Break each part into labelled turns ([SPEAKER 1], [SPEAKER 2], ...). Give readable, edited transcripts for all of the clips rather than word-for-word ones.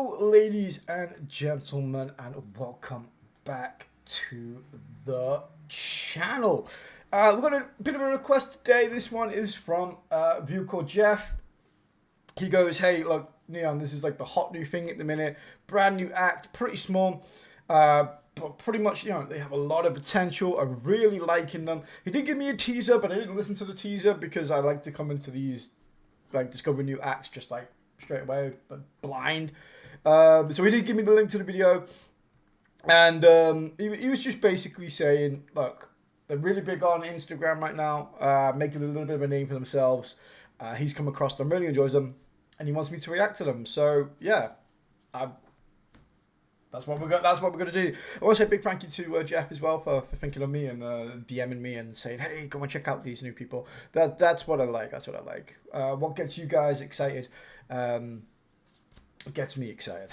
[SPEAKER 1] Hello, ladies and gentlemen, and welcome back to the channel. We've got a bit of a request today. This one is from a viewer called Jeff. He goes, hey, look, Neon, this is like the hot new thing at the minute. Brand new act, pretty small, but pretty much, you know, they have a lot of potential. I'm really liking them. He did give me a teaser, but I didn't listen to the teaser because I like to come into these, like, discover new acts just like straight away, but blind. So he did give me the link to the video, and he was just basically saying, look, they're really big on Instagram right now, making a little bit of a name for themselves. He's come across them, really enjoys them, and he wants me to react to them. So yeah, that's what we're gonna do. I want to say a big thank you to Jeff as well for thinking of me and DMing me and saying, hey, go and check out these new people. That's what I like. That's what I like. What gets you guys excited gets me excited.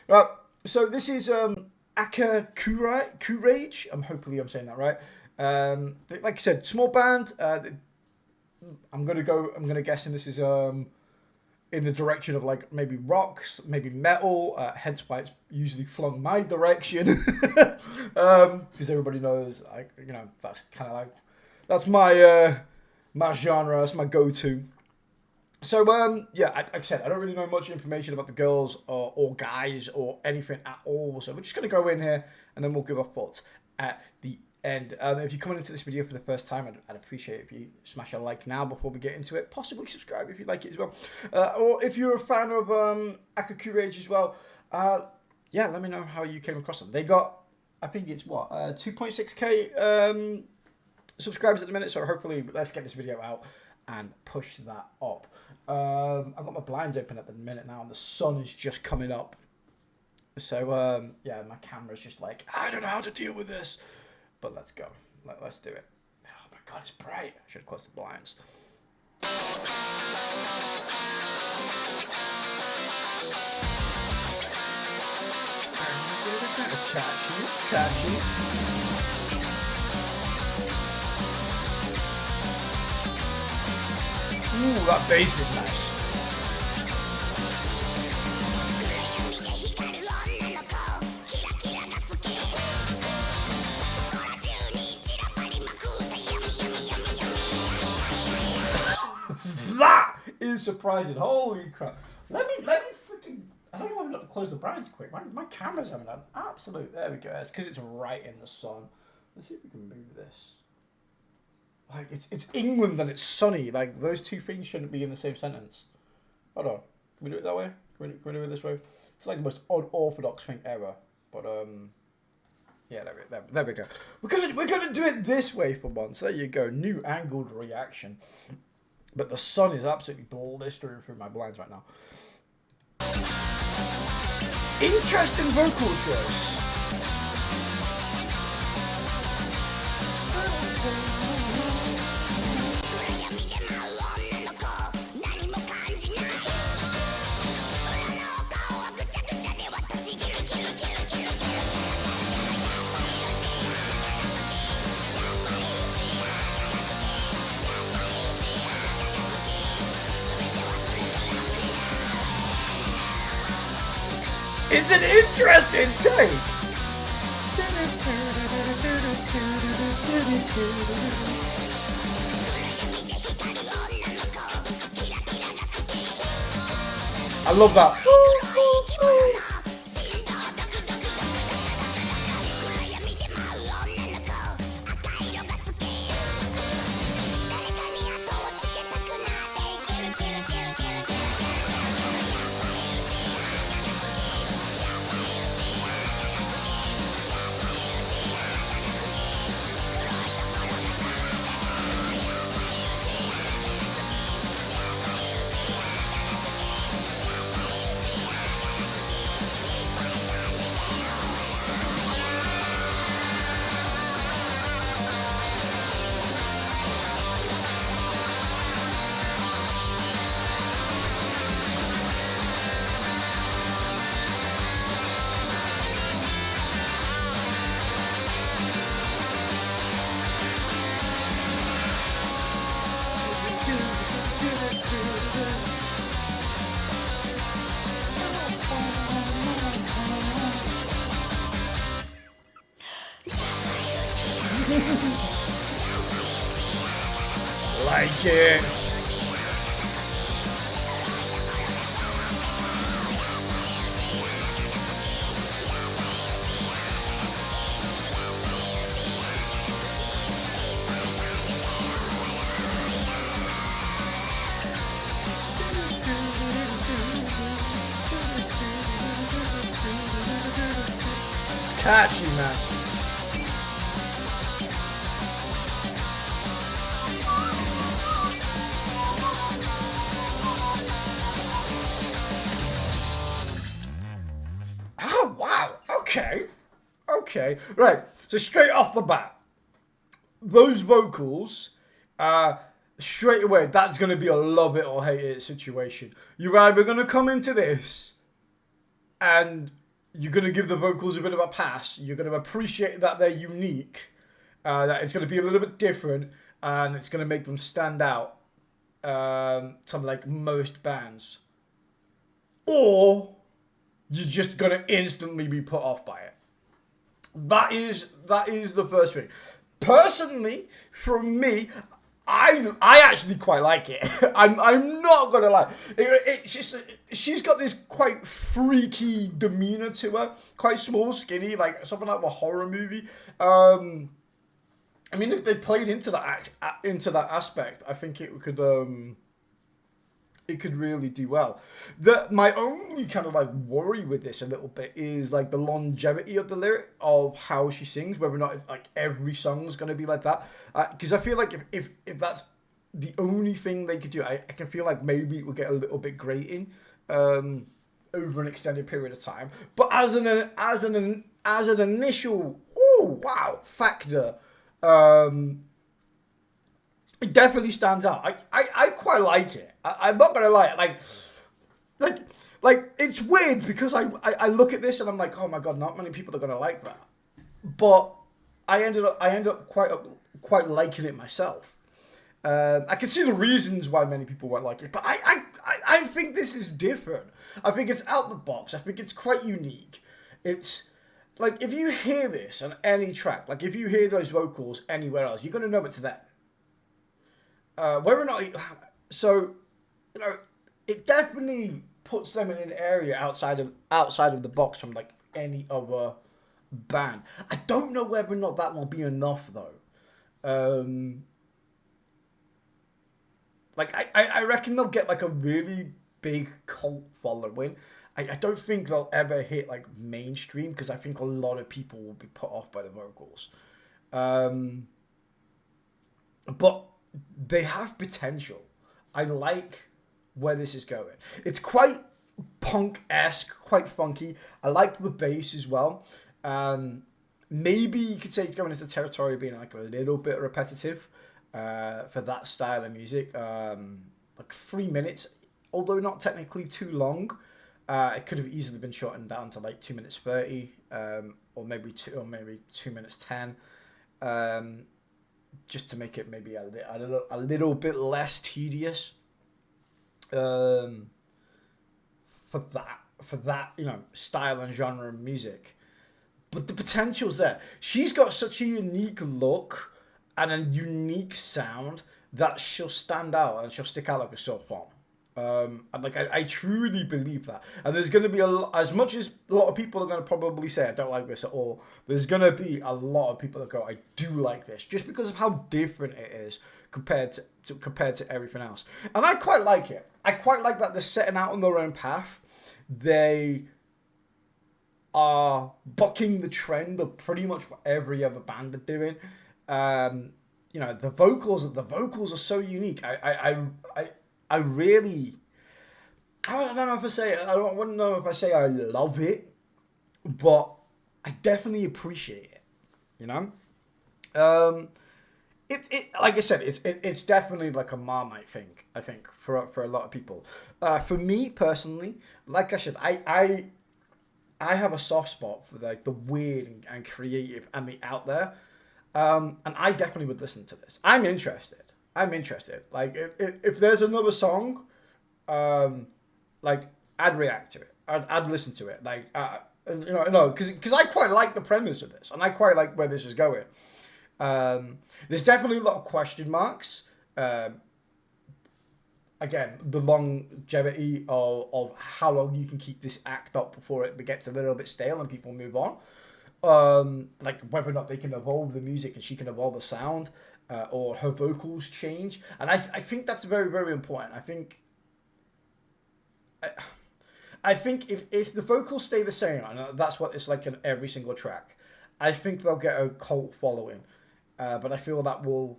[SPEAKER 1] Right. So this is Aka Kurage. Hopefully I'm saying that right. Like I said, small band. I'm gonna guess, and this is in the direction of like maybe rocks, maybe metal. Hence why it's usually flung my direction, because everybody knows, like, you know, that's kind of like, that's my my genre. That's my go-to. So yeah, like I said, I don't really know much information about the girls or guys or anything at all. So we're just gonna go in here and then we'll give our thoughts at the end. If you're coming into this video for the first time, I'd appreciate it if you smash a like now before we get into it. Possibly subscribe if you like it as well. Or if you're a fan of Aka Kurage as well, yeah, let me know how you came across them. They got, I think it's what, 2.6k subscribers at the minute. So hopefully, let's get this video out and push that up. I've got my blinds open at the minute now, and the sun is just coming up. So yeah, my camera's just like, I don't know how to deal with this. But let's go. Let's do it. Oh my god, it's bright. I should have closed the blinds. It's catchy. It's catchy. Ooh, that bass is nice. That is surprising. Holy crap. Let me freaking, I don't know why I'm not to close the blinds quick. My camera's having an absolute, there we go. It's because it's right in the sun. Let's see if we can move this. Like, it's England and it's sunny. Like, those two things shouldn't be in the same sentence. Hold on. Can we do it that way? Can we do it this way? It's like the most unorthodox thing ever. But, yeah, there we go. We're gonna do it this way for once. There you go. New angled reaction. But the sun is absolutely blistering through my blinds right now. Interesting vocal choice. It's an interesting take. I love that. it. Catchy, man. Oh, wow. Okay. Right. So straight off the bat, those vocals, straight away, that's going to be a love it or hate it situation. You're either going to come into this and you're going to give the vocals a bit of a pass. You're going to appreciate that they're unique, that it's going to be a little bit different, and it's going to make them stand out to like most bands. Or you're just going to instantly be put off by it. That is the first thing. Personally, from me, I actually quite like it. I'm not gonna lie. It's just she's got this quite freaky demeanor to her, quite small, skinny, like something like a horror movie. I mean, if they played into that aspect, I think it could really do well. My only kind of like worry with this a little bit is like the longevity of the lyric of how she sings, whether or not like every song's gonna be like that. Because I feel like if that's the only thing they could do, I can feel like maybe it would get a little bit grating over an extended period of time. But as an initial factor, it definitely stands out. I quite like it. I'm not gonna lie. Like it's weird because I look at this and I'm like, oh my god, not many people are gonna like that. But I ended up quite liking it myself. I can see the reasons why many people won't like it, but I think this is different. I think it's out the box. I think it's quite unique. It's like if you hear this on any track, like if you hear those vocals anywhere else, you're gonna know it's them. Whether or not, so you know, it definitely puts them in an area outside of the box from like any other band. I don't know whether or not that will be enough though. Like I reckon they'll get like a really big cult following. I don't think they'll ever hit like mainstream because I think a lot of people will be put off by the vocals. But they have potential. I like where this is going. It's quite punk-esque, quite funky. I like the bass as well. Maybe you could say it's going into territory of being like a little bit repetitive for that style of music. Like 3 minutes, although not technically too long. It could have easily been shortened down to like 2 minutes 30, or maybe 2 minutes 10. Just to make it maybe a little bit less tedious. For that, you know, style and genre of music. But the potential's there. She's got such a unique look and a unique sound that she'll stand out and she'll stick out like a sore thumb. And like I truly believe that. And there's going to be as much as a lot of people are going to probably say I don't like this at all, there's going to be a lot of people that go I do like this just because of how different it is compared to everything else. And I quite like it. I quite like that they're setting out on their own path. They are bucking the trend of pretty much what every other band are doing. You know, the vocals are so unique. I really, I don't know if I say, I wouldn't know if I say I love it, but I definitely appreciate it, you know? It like I said, it's definitely like a Marmite thing, I think, for a lot of people. For me personally, like I said, I have a soft spot for like the weird and creative and the out there. And I definitely would listen to this. I'm interested. Like if there's another song, like I'd react to it. I'd listen to it. Like because I quite like the premise of this, and I quite like where this is going. There's definitely a lot of question marks. again, the longevity of how long you can keep this act up before it gets a little bit stale and people move on. Like whether or not they can evolve the music and she can evolve the sound, or her vocals change. And I think that's very, very important. I think if the vocals stay the same, and that's what it's like in every single track, I think they'll get a cult following. But I feel that will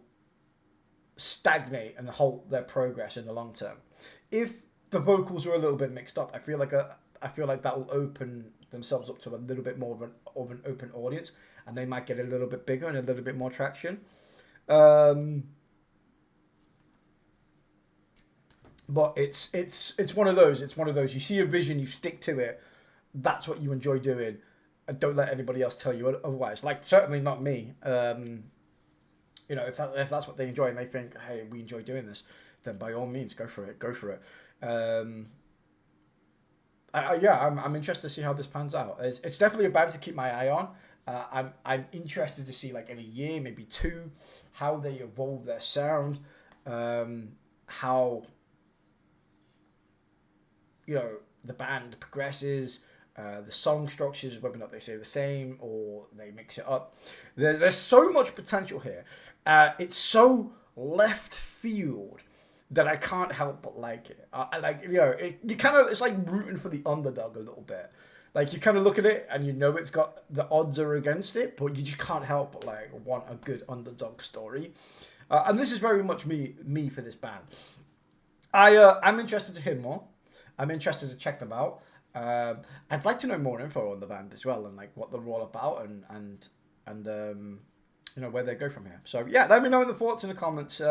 [SPEAKER 1] stagnate and halt their progress in the long term. If the vocals are a little bit mixed up, I feel like that will open themselves up to a little bit more of an open audience, and they might get a little bit bigger and a little bit more traction. But it's one of those. It's one of those. You see a vision, you stick to it. That's what you enjoy doing, and don't let anybody else tell you otherwise. Like certainly not me. You know, if that's what they enjoy and they think, hey, we enjoy doing this, then by all means, go for it. Go for it. I'm interested to see how this pans out. It's definitely a band to keep my eye on. I'm interested to see, like, in a year, maybe two, how they evolve their sound, how, you know, the band progresses, the song structures, whether or not they stay the same or they mix it up. There's so much potential here. It's so left field that I can't help but like it. I like, you know, it's like rooting for the underdog a little bit. Like, you kind of look at it and you know it's got, the odds are against it, but you just can't help but, like, want a good underdog story. And this is very much me for this band. I'm interested to hear more. I'm interested to check them out. I'd like to know more info on the band as well, and like what they're all about, and you know, where they go from here. So yeah, let me know in the thoughts in the comments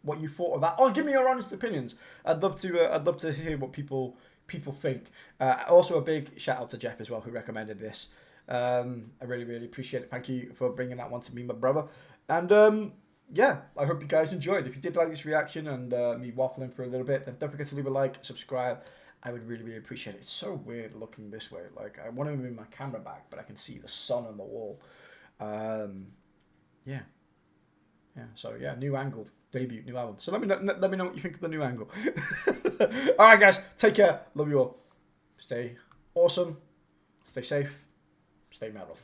[SPEAKER 1] what you thought of that, or give me your honest opinions. I'd love to hear what people think. Also, a big shout out to Jeff as well, who recommended this. I really, really appreciate it. Thank you for bringing that one to me, my brother. And yeah, I hope you guys enjoyed. If you did like this reaction and me waffling for a little bit, then don't forget to leave a like, subscribe. I would really, really appreciate it. It's so weird looking this way. Like, I want to move my camera back, but I can see the sun on the wall. Yeah. So yeah, new angle, debut, new album. So let me know what you think of the new angle. All right, guys, take care. Love you all. Stay awesome. Stay safe. Stay metal.